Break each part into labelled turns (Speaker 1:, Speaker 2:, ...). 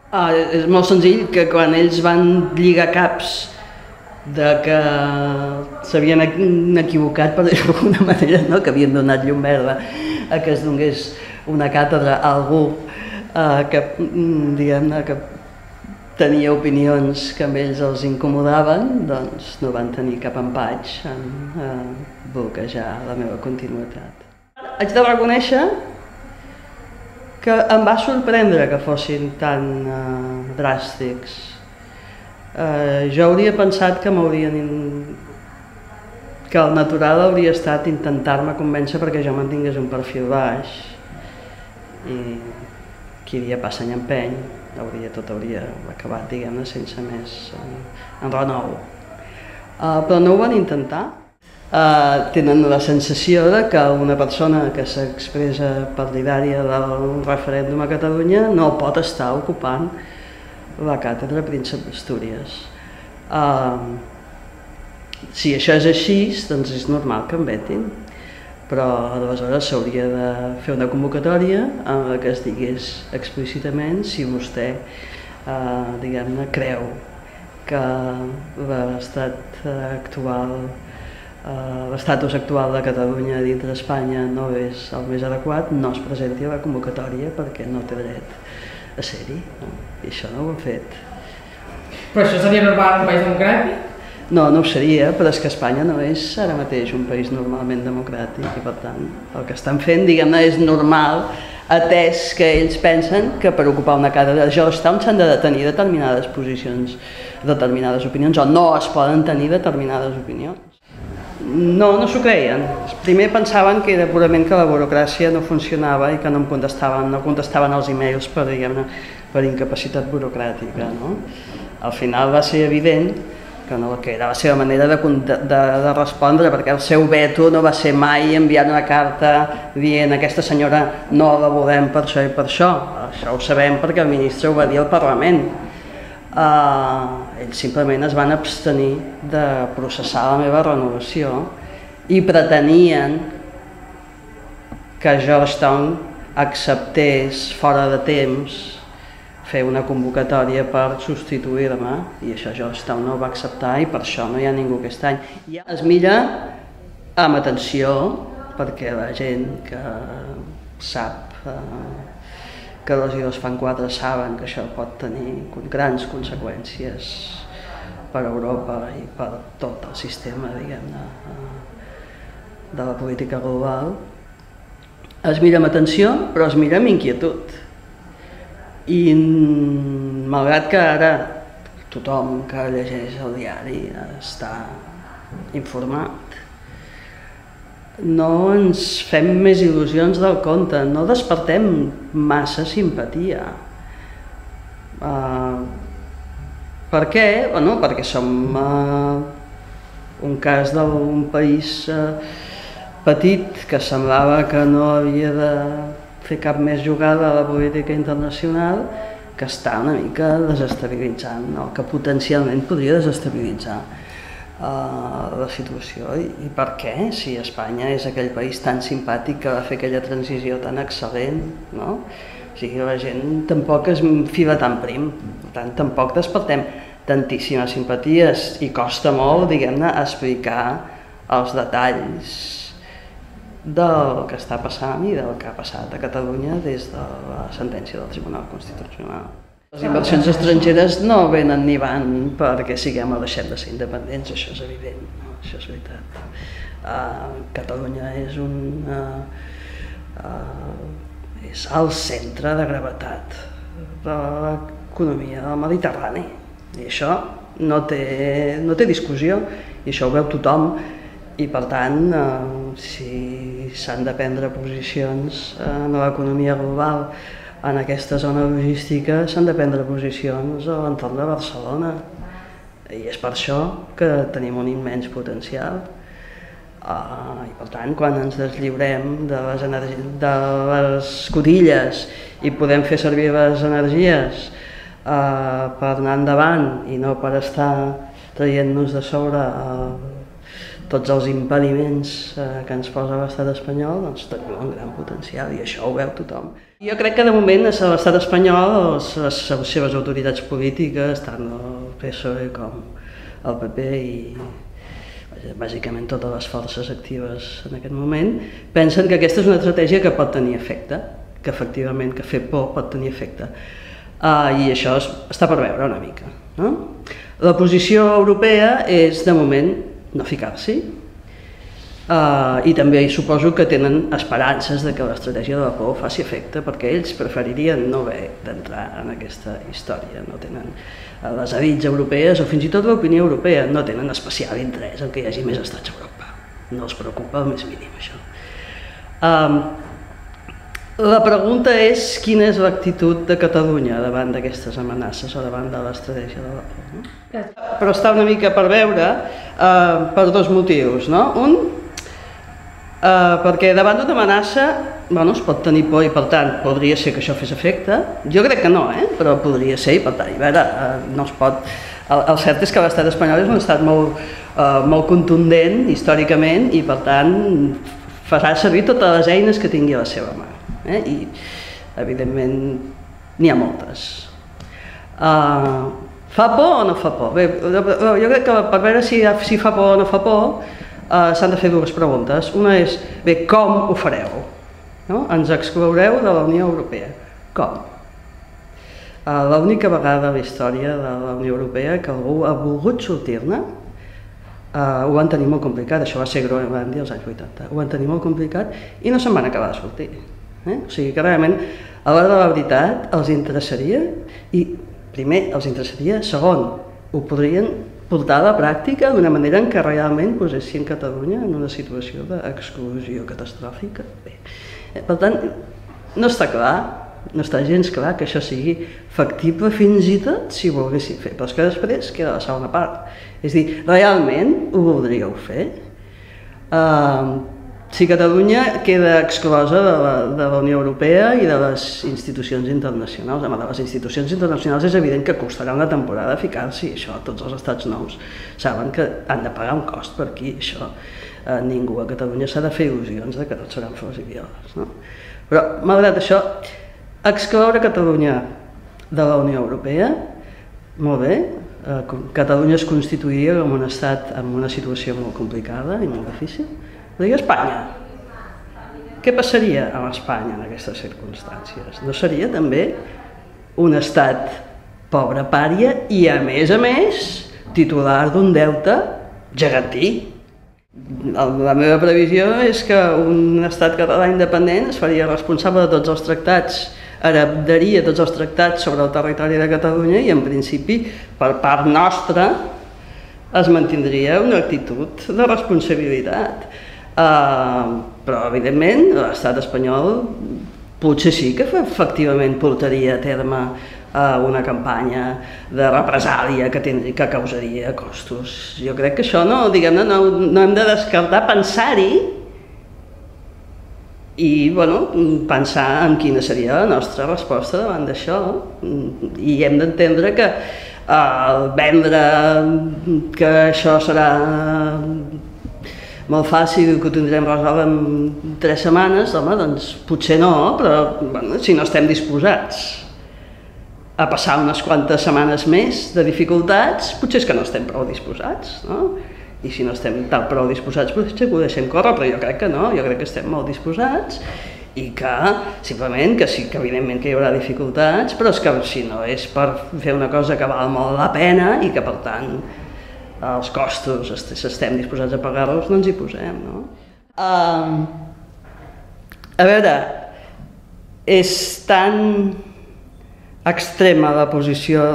Speaker 1: És molt senzill que quan ells van lligar caps de que s'havien equivocat, per dir-ho d'alguna manera, no? Que havien donat llum verda a que es donés una càtedra a algú que, diguem-ne, que tenia opinions que a ells els incomodaven, doncs no van tenir cap empatx en bloquejar la meva continuïtat. Haig de reconèixer que em va sorprendre que fossin tan dràstics. Jo hauria pensat que que el natural hauria estat intentar-me convèncer perquè jo mantingués un perfil baix i qui dia passa any empeny, tot hauria acabat, diguem-ne, sense més renou. Però no ho van intentar. Tenen la sensació que una persona que s'expressa partidària del referèndum a Catalunya no pot estar ocupant la càtedra Príncep d'Astúries. Si això és així, doncs és normal que em vetin, però aleshores s'hauria de fer una convocatòria en la que es digués explícitament si vostè, diguem-ne, creu que l'estatus actual de Catalunya dintre d'Espanya no és el més adequat, no es presenti a la convocatòria perquè no té dret a ser-hi. I això no ho han fet.
Speaker 2: Però això seria normal en un país democràtic?
Speaker 1: No, no ho seria, però és que Espanya no és ara mateix un país normalment democràtic i per tant el que estan fent, diguem-ne, és normal, atès que ells pensen que per ocupar una càtedra de Georgetown s'han de tenir determinades posicions, determinades opinions, o no es poden tenir determinades opinions. No, no s'ho creien. Primer pensaven que era purament que la burocràcia no funcionava i que no contestaven els e-mails per, diguem-ne, per incapacitat burocràtica, no? Al final va ser evident que era la seva manera de respondre, perquè el seu veto no va ser mai enviar una carta dient aquesta senyora no la volem per això i per això. Això ho sabem perquè el ministre ho va dir al Parlament. Ells simplement es van abstenir de processar la meva renovació i pretenien que Georgetown acceptés fora de temps fer una convocatòria per substituir-me i això Georgetown no ho va acceptar i per això no hi ha ningú aquest any. Es mira amb atenció perquè la gent que sap que 2 i 2 fan 4 saben que això pot tenir grans conseqüències per a Europa i per tot el sistema, diguem-ne, de la política global. Es mira amb atenció, però es mira amb inquietud. I malgrat que ara tothom que llegeix el diari està informat, no ens fem més il·lusions del compte, no despertem massa simpatia. Per què? Bueno, perquè som un cas d'un país petit que semblava que no havia de fer cap més jugada a la política internacional, que està una mica desestabilitzant, o que potencialment podria desestabilitzar la situació. I per què? Si Espanya és aquell país tan simpàtic que va fer aquella transició tan excel·lent, no? O sigui, la gent tampoc es fila tan prim, per tant, tampoc despertem tantíssimes simpaties i costa molt, diguem-ne, explicar els detalls del que està passant i del que ha passat a Catalunya des de la sentència del Tribunal Constitucional. Les inversions estrangeres no venen ni van perquè siguem o deixem de ser independents, això és evident, no? Això és veritat. Catalunya és el centre de gravetat de l'economia del Mediterrani i això no té discussió i això ho veu tothom. I per tant, si s'han de prendre posicions en l'economia global en aquesta zona logística, s'han de prendre posicions a l'entorn de Barcelona. I és per això que tenim un immens potencial. I per tant, quan ens deslliurem de les cotilles i podem fer servir les energies per anar endavant i no per estar traient-nos de sobre tots els impediments que ens posa l'estat espanyol, doncs tenim un gran potencial i això ho veu tothom. Jo crec que de moment a l'estat espanyol les seves autoritats polítiques, tant el PSOE com el PP i bàsicament totes les forces actives en aquest moment, pensen que aquesta és una estratègia que pot tenir efecte, que efectivament que fer por pot tenir efecte. I això està per veure una mica. No? La posició europea és, de moment, no ficar-s'hi, i també suposo que tenen esperances de que l'estratègia de la por faci efecte, perquè ells preferirien no haver d'entrar en aquesta història. No tenen les elites europees, o fins i tot l'opinió europea, no tenen especial interès en que hi hagi més estats a Europa. No els preocupa el més mínim, això. La pregunta és quina és l'actitud de Catalunya davant d'aquestes amenaces o davant de l'estratègia de la por. No? Però està una mica per veure per dos motius. No? Un, perquè davant d'una amenaça es pot tenir por i per tant podria ser que això fes efecte. Jo crec que no, però podria ser i per tant, no es pot... El cert és que l'estat espanyol és un estat molt contundent històricament i per tant farà servir totes les eines que tingui a la seva mà. I evidentment n'hi ha moltes. Fa por o no fa por? Bé, jo crec que per veure si fa por o no fa por s'han de fer dues preguntes. Una és, bé, com ho fareu? Ens excloureu de la Unió Europea. Com? L'única vegada a la història de la Unió Europea que algú ha volgut sortir-ne ho van tenir molt complicat, això va ser Groenlàndia als anys 80, ho van tenir molt complicat i no se'n van acabar de sortir. O sigui que realment a l'hora de la veritat els interessaria i primer els interessaria, segon, ho podrien portar a la pràctica d'una manera en què realment posessin Catalunya en una situació d'exclusió catastròfica. Per tant, no està clar, no està gens clar que això sigui factible fins i tot si ho volguessin fer, però és que després queda la segona part. És a dir, realment ho voldríeu fer? Si Catalunya queda exclosa de la Unió Europea i de les institucions internacionals, de les institucions internacionals és evident que costarà una temporada ficar-s'hi, això tots els estats nous saben que han de pagar un cost per aquí, això ningú a Catalunya s'ha de fer il·lusions de que tots seran flors i violes. Però, malgrat això, excloure Catalunya de la Unió Europea, molt bé, Catalunya es constituiria com un estat en una situació molt complicada i molt difícil, però i Espanya? Què passaria amb Espanya en aquestes circumstàncies? No seria també un estat pobre pària i, a més, titular d'un deute gegantí? La meva previsió és que un estat català independent es faria responsable de tots els tractats, heredaria tots els tractats sobre el territori de Catalunya i, en principi, per part nostra, es mantindria una actitud de responsabilitat. Però, evidentment, l'estat espanyol potser sí que efectivament portaria a terme una campanya de represàlia que causaria costos. Jo crec que això no hem de descartar pensar-hi i pensar en quina seria la nostra resposta davant d'això. I hem d'entendre que vendre que això serà molt fàcil, que ho tindrem resolt en 3 setmanes, home, doncs potser no, però si no estem disposats a passar unes quantes setmanes més de dificultats, potser és que no estem prou disposats, no? I si no estem tan prou disposats, potser que ho deixem córrer, però jo crec que no, jo crec que estem molt disposats i que, simplement, que sí que evidentment que hi haurà dificultats, però és que si no és per fer una cosa que val molt la pena i que, per tant, els costos, si estem disposats a pagar-los, no ens hi posem, no? A veure, és tan extrema la posició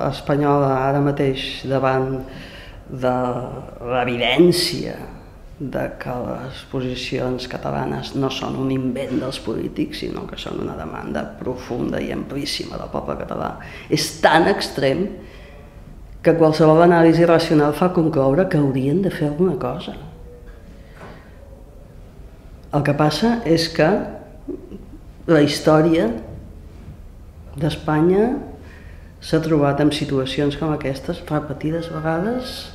Speaker 1: espanyola ara mateix davant de l'evidència de que les posicions catalanes no són un invent dels polítics, sinó que són una demanda profunda i amplíssima del poble català. És tan extrem que qualsevol anàlisi racional fa concloure que haurien de fer alguna cosa. El que passa és que la història d'Espanya s'ha trobat en situacions com aquestes repetides vegades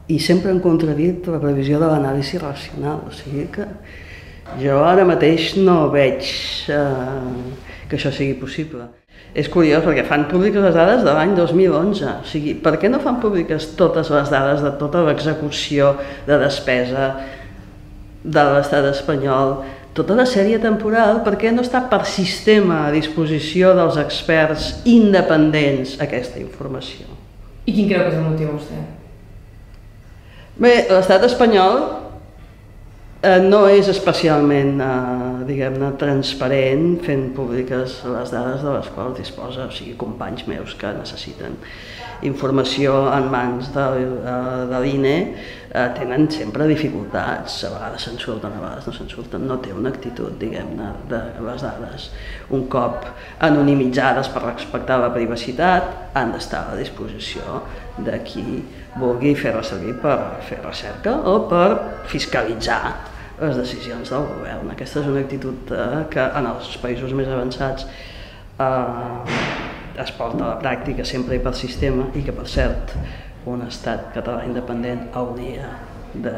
Speaker 1: i sempre han contradit la previsió de l'anàlisi racional, o sigui que jo ara mateix no veig que això sigui possible. És curiós perquè fan públiques les dades de l'any 2011, o sigui, per què no fan públiques totes les dades de tota l'execució de despesa de l'estat espanyol, tota la sèrie temporal, per què no està per sistema a disposició dels experts independents aquesta informació?
Speaker 2: I quin creu que és el motiu, vostè?
Speaker 1: Bé, l'estat espanyol no és especialment, diguem-ne, transparent fent públiques les dades de les quals disposa, o sigui, companys meus que necessiten informació en mans de l'INE tenen sempre dificultats, a vegades se'n surten, a vegades no se'n surten, no té una actitud, diguem-ne, de les dades. Un cop anonimitzades per respectar la privacitat, han d'estar a la disposició de qui vulgui fer-la servir per fer recerca o per fiscalitzar les decisions del govern. Aquesta és una actitud que en els països més avançats es porta a la pràctica sempre i per sistema i que, per cert, un estat català independent hauria de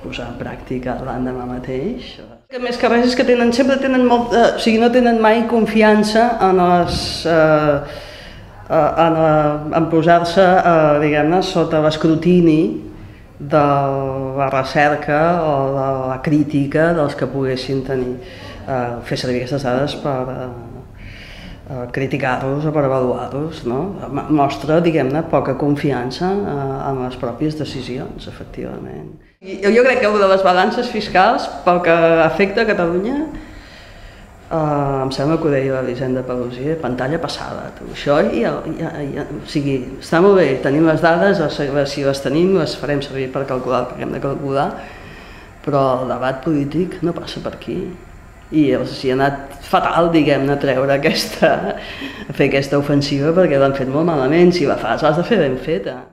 Speaker 1: posar en pràctica l'endemà mateix. Més que res és que sempre tenen molt, o sigui, no tenen mai confiança en posar-se, diguem-ne, sota l'escrutini de la recerca o de la crítica dels que poguessin fer servir aquestes dades per criticar-los o per avaluar-los, no? Mostra, diguem-ne, poca confiança en les pròpies decisions, efectivament. Jo crec que de les balances fiscals, pel que afecta a Catalunya, em sembla que ho deia l'Elisenda Pelosi, pantalla passada. Això o sigui, està molt bé, tenim les dades, si les tenim les farem servir per calcular el que hem de calcular, però el debat polític no passa per aquí. I els hi ha anat fatal, diguem-ne, treure fer aquesta ofensiva perquè l'han fet molt malament, si la fas l'has de fer ben feta.